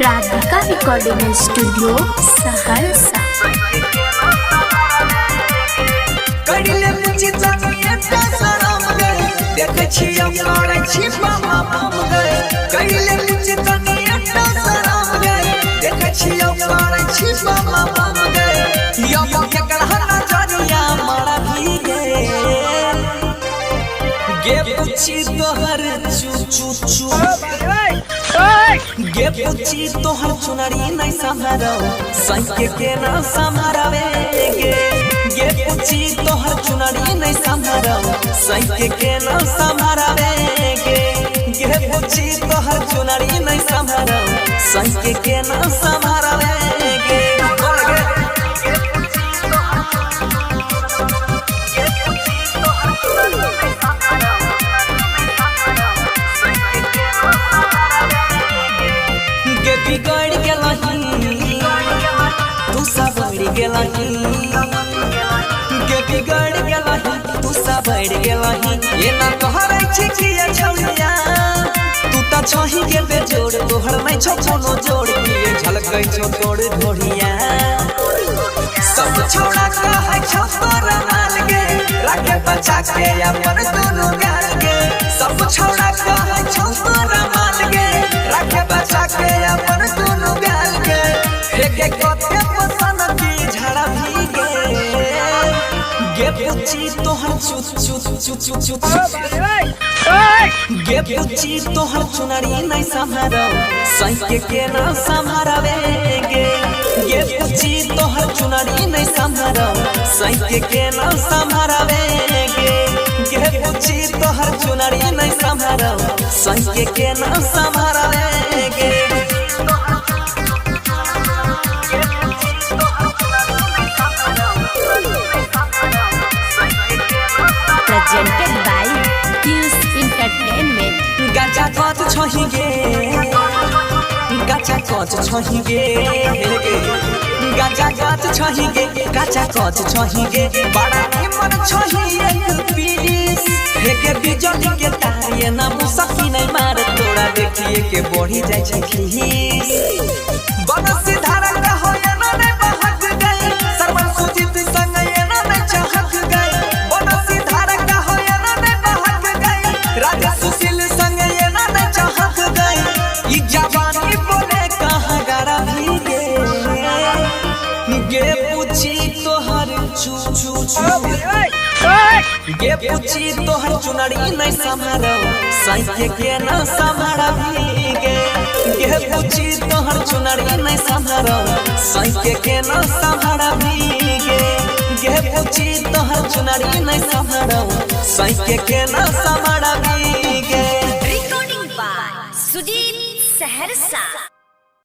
Radhika recording studio Saharsa. तोहर गे पूछी तोहर चुनरी नहीं संभारो सही के ना संभारवे गे पूछी तोहर चुनरी नहीं संभारो सही के ना संभारवे गे पूछी तोहर चुनरी नहीं संभारो सही के ना संभारवे बिगड़ गेलही तू सब बढ़ गेलही बिगड़ गेलही तू सब बढ़ गेलही ये ना तोहरे छिकिया छौलिया तू त छही के बेजोड़ तोहर नहीं छो कोनो जोड़ के झलकै छो तोड़ ढोढ़िया सब छोड़ा कहे छो तोरा माल के रखे बचा के अपन दोनों गाल के सब छोड़ा कहे छो तोरा माल के रखे बचा के अपन दोनों गाल के एक कते पसंद की झड़ा भीगे गे पूछी तोहर चुत गे पूछी तोहर चुनरी नहीं संभारो सही के ना संभारवे गे पूछी तोहर चुनरी नहीं संभारो सही के ना संभारवे गे पूछी तोहर चुनरी नहीं संभारो सही के ना संभारवे प्रेजेंटेड बाय क्यूस एंटरटेनमेंट। गाचा कत छही गे गाचा कत छही गे गाचा कत छही गे गाचा कत छही गे बड़ा निमन छही एक पीस के बिजली के तारे ना मुसकी नहीं मार तोड़ा देखिए के बढ़ी जाय छै खीस बनसी धारा का हो ना ने बहक गई सरवन सुजीत संग ये ना ने चाहक गई बनसी धारा का हो ना ने बहक गई राजा सुशील संग ये ना ने चाहक गई ई जवानी बोले कहां गरा भीगे गे पूछी तोहर गे पूछी तोहर चुनरी नहीं संभारो सही के ना संभारवी गे पूछी तोहर चुनरी नहीं संभारो सही के ना संभारवी गे पूछी तोहर चुनरी नहीं संभारो सही के ना संभारवी रिकॉर्डिंग बाय सुजीत सहरसा।